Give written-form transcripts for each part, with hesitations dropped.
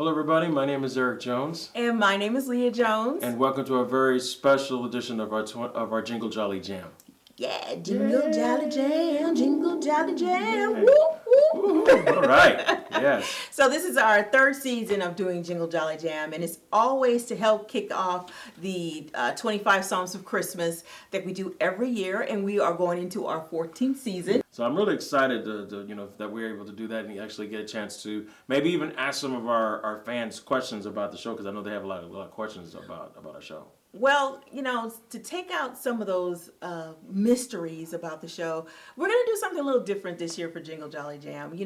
Hello, everybody. My name is Eric Jones, And my name is Leah Jones. and welcome to a very special edition of our Jingle Jolly Jam. Yeah, Jingle Jolly Jam, Jingle Jolly Jam. Woo, woo. All right. Yes. So this is our third season of doing Jingle Jolly Jam, and it's always to help kick off the 25 Songs of Christmas that we do every year, and we are going into our 14th season. So I'm really excited that we're able to do that and actually get a chance to maybe even ask some of our fans questions about the show, because I know they have a lot of questions about our show. Well, to take out some of those mysteries about the show, we're going to do something a little different this year for Jingle Jolly Jam. We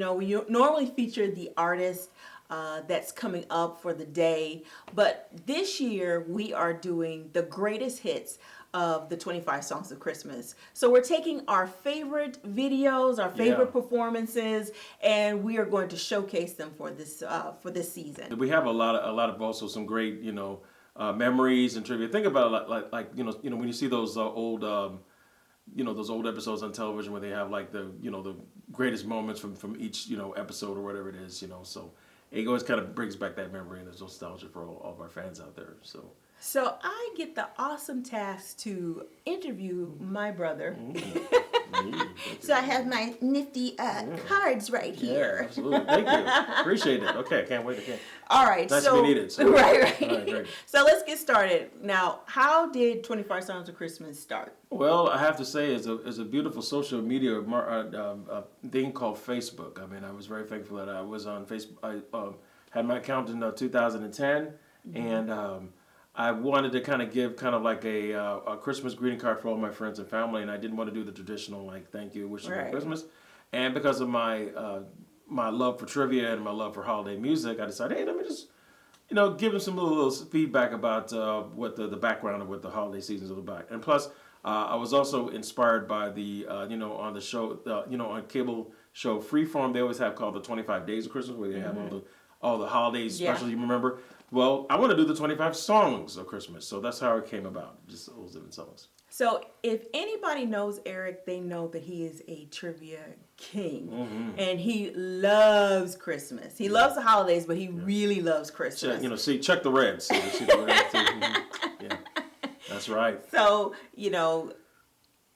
normally feature the artist that's coming up for the day, but this year we are doing the greatest hits of the 25 Songs of Christmas. So we're taking our favorite videos, our favorite performances, and we are going to showcase them for this season. We have a lot of also some great memories and trivia. Think about it like when you see those old those old episodes on television where they have like the greatest moments from each episode or whatever it is. So it always kind of brings back that memory and there's nostalgia for all of our fans out there. So I get the awesome task to interview my brother. So I have my nifty cards right here. Yeah, absolutely. Thank you. Appreciate it. Okay, can't wait. All right. Nice to be needed. So. Right. All right, great. So let's get started. Now, how did 25 Songs of Christmas start? Well, I have to say, it's a beautiful social media thing called Facebook. I mean, I was very thankful that I was on Facebook. I had my account in 2010, and I wanted to kind of give kind of like a Christmas greeting card for all my friends and family, and I didn't want to do the traditional like thank you, wish you Merry Christmas. And because of my my love for trivia and my love for holiday music, I decided, hey, let me just give them some little feedback about what the background of what the holiday season is all about. And plus, I was also inspired by the on the show on cable show Freeform, they always have called the 25 Days of Christmas, where they have all the holidays specials you remember. Well, I want to do the 25 Songs of Christmas, so that's how it came about, just those different songs. So if anybody knows Eric, they know that he is a trivia king, and he loves Christmas. He loves the holidays, but he really loves Christmas. Check the Reds. See the Reds. Yeah, that's right. So,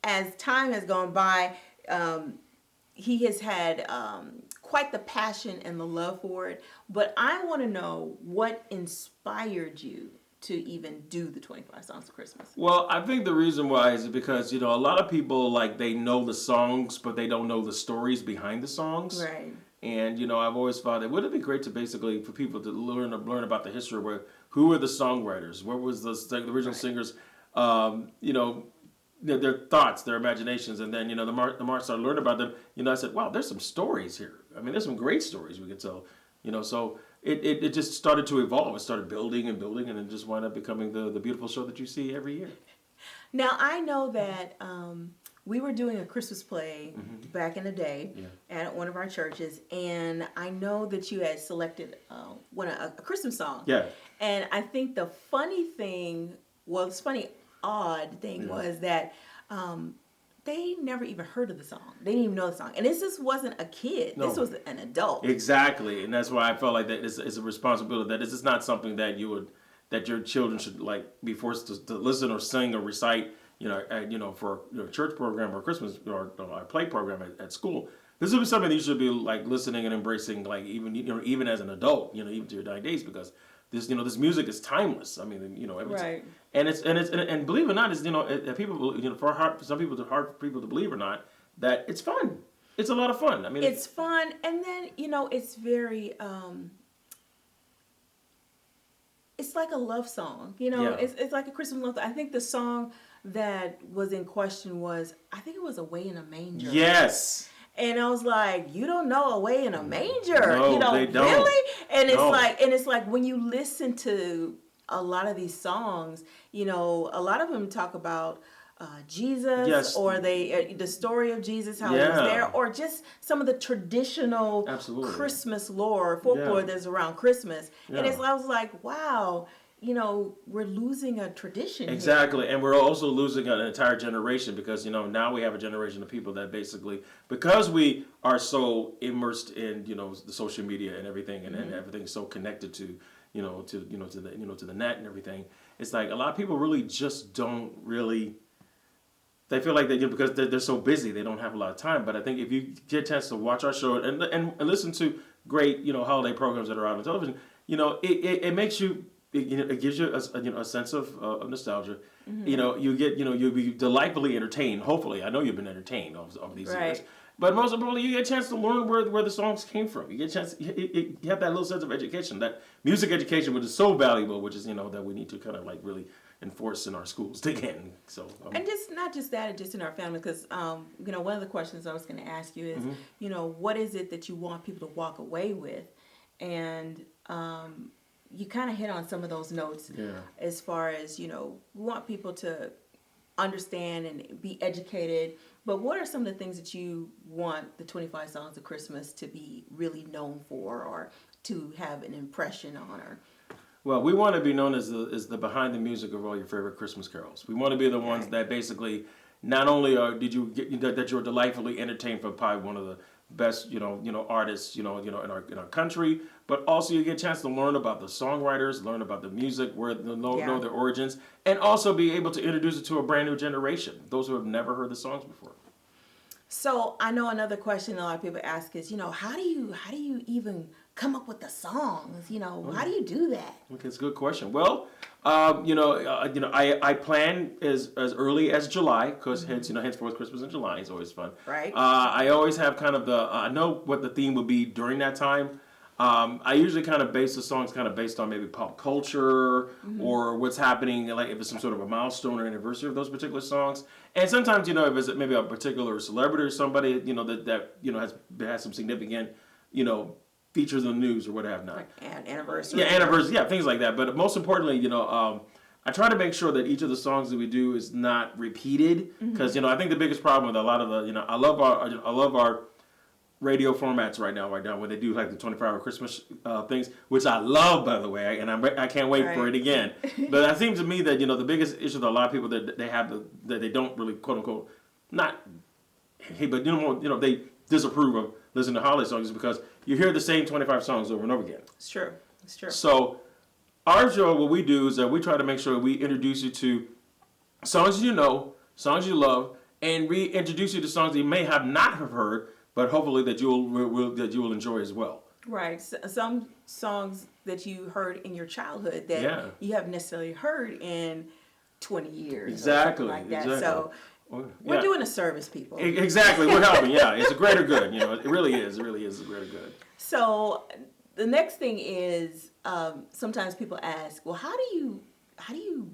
as time has gone by, he has had quite the passion and the love for it. But I want to know what inspired you to even do the 25 Songs of Christmas. Well, I think the reason why is because, a lot of people, they know the songs, but they don't know the stories behind the songs. Right. And, I've always thought it would be great to basically, for people to learn about the history of who were the songwriters, what was the original singers, their thoughts, their imaginations, and then the more I started learning about them, I said, wow, there's some stories here. I mean, there's some great stories we could tell. So it just started to evolve. It started building, and it just wound up becoming the beautiful show that you see every year. Now I know that we were doing a Christmas play back in the day at one of our churches, and I know that you had selected a Christmas song. Yeah. And I think the odd thing was that they never even heard of the song. They didn't even know the song. And this just wasn't a kid. No. This was an adult. Exactly. And that's why I felt like that it's a responsibility, that this is not something that your children should be forced to listen or sing or recite, for a church program or Christmas or a play program at school. This would be something that you should be listening and embracing, even as an adult, even to your dying days, because this music is timeless. I mean, right. And believe it or not, people, for some people, it's hard for people to believe or not, that it's fun. It's a lot of fun. I mean, it's fun, and then it's very it's like a love song. It's like a Christmas love song. I think the song that was in question I think it was "Away in a Manger." Yes. And I was like, you don't know "Away in a Manger." No, they don't. Really? And it's like when you listen to a lot of these songs, a lot of them talk about Jesus, or the story of Jesus, how he was there, or just some of the traditional Christmas folklore that's around Christmas. And I was like, wow, we're losing a tradition here. Exactly, and we're also losing an entire generation because now we have a generation of people that basically, because we are so immersed in the social media and everything, and everything's so connected to to the net and everything. It's like a lot of people really just don't really. They feel like because they're so busy, they don't have a lot of time. But I think if you get a chance to watch our show and listen to great holiday programs that are out on television, it makes you. It gives you a sense of nostalgia. You get you'll be delightfully entertained. Hopefully, I know you've been entertained of these years. But most importantly, you get a chance to learn where the songs came from. You get a chance. You have that little sense of education, that music education, which is so valuable, which is that we need to kind of like really enforce in our schools again. So and just not just that, just in our family, because one of the questions I was going to ask you is what is it that you want people to walk away with, and you kind of hit on some of those notes as far as, we want people to understand and be educated. But what are some of the things that you want the 25 Songs of Christmas to be really known for, or to have an impression on? Well, we want to be known as the behind the music of all your favorite Christmas carols. We want to be the ones that basically not only that you're delightfully entertained for probably one of the best artists in our country, but also you get a chance to learn about the songwriters, learn about the music, know their origins, and also be able to introduce it to a brand new generation, those who have never heard the songs before. So I know another question a lot of people ask is, how do you even come up with the songs? How do you do that? Okay, it's a good question. Well, I plan as early as July because henceforth Christmas in July is always fun. Right. I always have kind of I know what the theme will be during that time. I usually kind of base the songs kind of based on maybe pop culture or what's happening, like if it's some sort of a milestone or anniversary of those particular songs. And sometimes, if it's maybe a particular celebrity or somebody, that has some significant, features in the news or what have not. Like anniversary. Yeah, anniversary. Yeah, things like that. But most importantly, I try to make sure that each of the songs that we do is not repeated because I think the biggest problem with a lot of the I love our radio formats right now where they do like the 24-hour Christmas things, which I love, by the way, and I can't wait for it again. But it seems to me that the biggest issue that a lot of people that they have that they don't really quote unquote not hate, but they disapprove of listening to holiday songs is because you hear the same 25 songs over and over again. It's true. It's true. So our show, what we do is that we try to make sure we introduce you to songs songs you love, and reintroduce you to songs you may not have heard, but hopefully that you will enjoy as well. Right. So, some songs that you heard in your childhood that you haven't necessarily heard in 20 years. Exactly. Or something like that. Exactly. So we're doing a service, people. Exactly. We're helping. Yeah. It's a greater good. It really is. It really is a greater good. So the next thing is sometimes people ask, well, how do you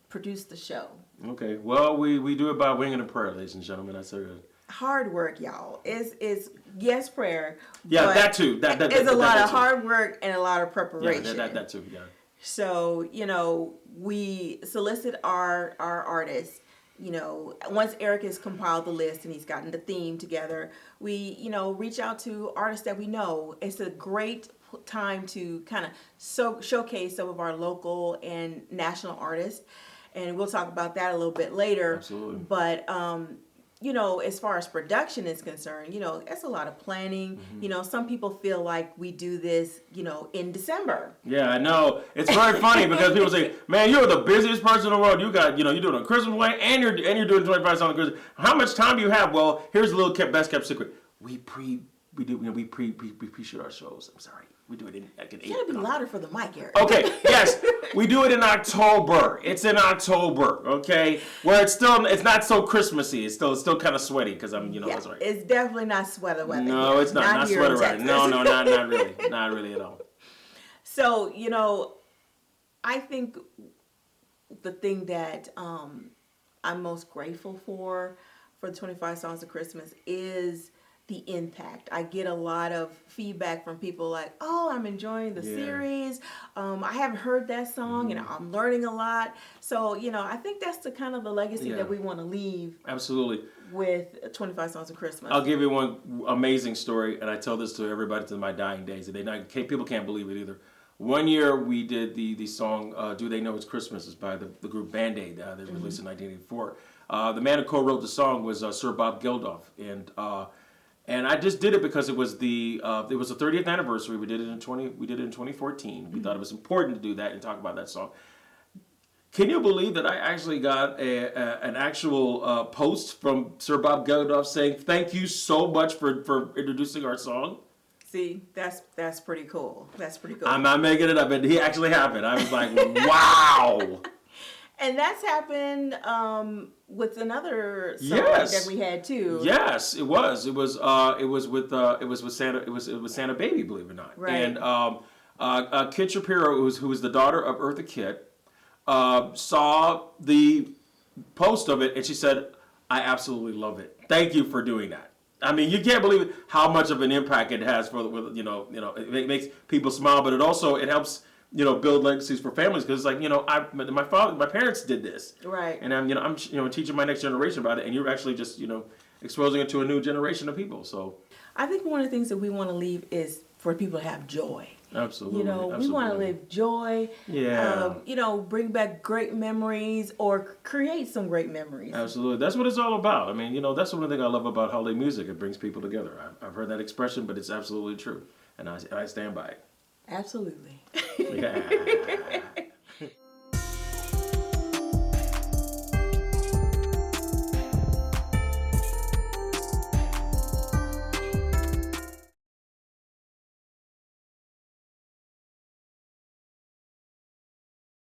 produce the show? Okay. Well, we do it by winging a prayer, ladies and gentlemen. That's so good. Hard work, y'all. Is yes, prayer. Yeah, that too. That is a lot of hard work and a lot of preparation. Yeah, that too. Yeah. So we solicit our artists. Once Eric has compiled the list and he's gotten the theme together, we reach out to artists that we know. It's a great time to kind of showcase some of our local and national artists, and we'll talk about that a little bit later. Absolutely. But as far as production is concerned, it's a lot of planning. Some people feel like we do this, in December. Yeah, I know. It's very funny because people say, "Man, you're the busiest person in the world. You got, you're doing a Christmas play and you're doing 25 songs Christmas. How much time do you have?" Well, here's a little best kept secret. We pre-shoot our shows. I'm sorry. We do it in like an 8. You gotta be louder for the mic, Eric. Okay, yes. We do it in October. It's in October, okay? Where it's not so Christmassy. It's still kind of sweaty because that's right. It's definitely not sweater weather. No, here. It's not sweater weather. No, not really. Not really at all. So, I think the thing that I'm most grateful for the 25 Songs of Christmas is the impact. I get a lot of feedback from people like, "Oh, I'm enjoying the series. I haven't heard that song, and I'm learning a lot." So, I think that's the kind of the legacy that we want to leave. Absolutely. With 25 Songs of Christmas. I'll give you one amazing story, and I tell this to everybody to my dying days. People can't believe it either. One year we did the song "Do They Know It's Christmas" is by the group Band Aid. They released in 1984. The man who co-wrote the song was Sir Bob Geldof, and I just did it because it was the 30th anniversary. We did it in 2014. We thought it was important to do that and talk about that song. Can you believe that I actually got an actual post from Sir Bob Geldof saying thank you so much for introducing our song? See, that's pretty cool. That's pretty cool. I'm not making it up, and he actually happened. I was like, wow. And that's happened with another song Yes. that we had too. Yes, it was. It was with Santa. It was Santa Baby, believe it or not. Right. And Kit Shapiro, who was the daughter of Eartha Kitt, saw the post of it, and she said, "I absolutely love it. Thank you for doing that." I mean, you can't believe how much of an impact it has for it makes people smile, but it helps build legacies for families, because it's like my parents did this, Right. and I'm teaching my next generation about it, and you're actually just exposing it to a new generation of people. So I think one of the things that we want to leave is for people to have joy. absolutely, We want to live joy. Yeah. Bring back great memories or create some great memories. Absolutely. That's what it's all about. I mean, that's one thing I love about holiday music. It brings people together. I've heard that expression, but it's absolutely true. And I stand by it. Absolutely. Yeah.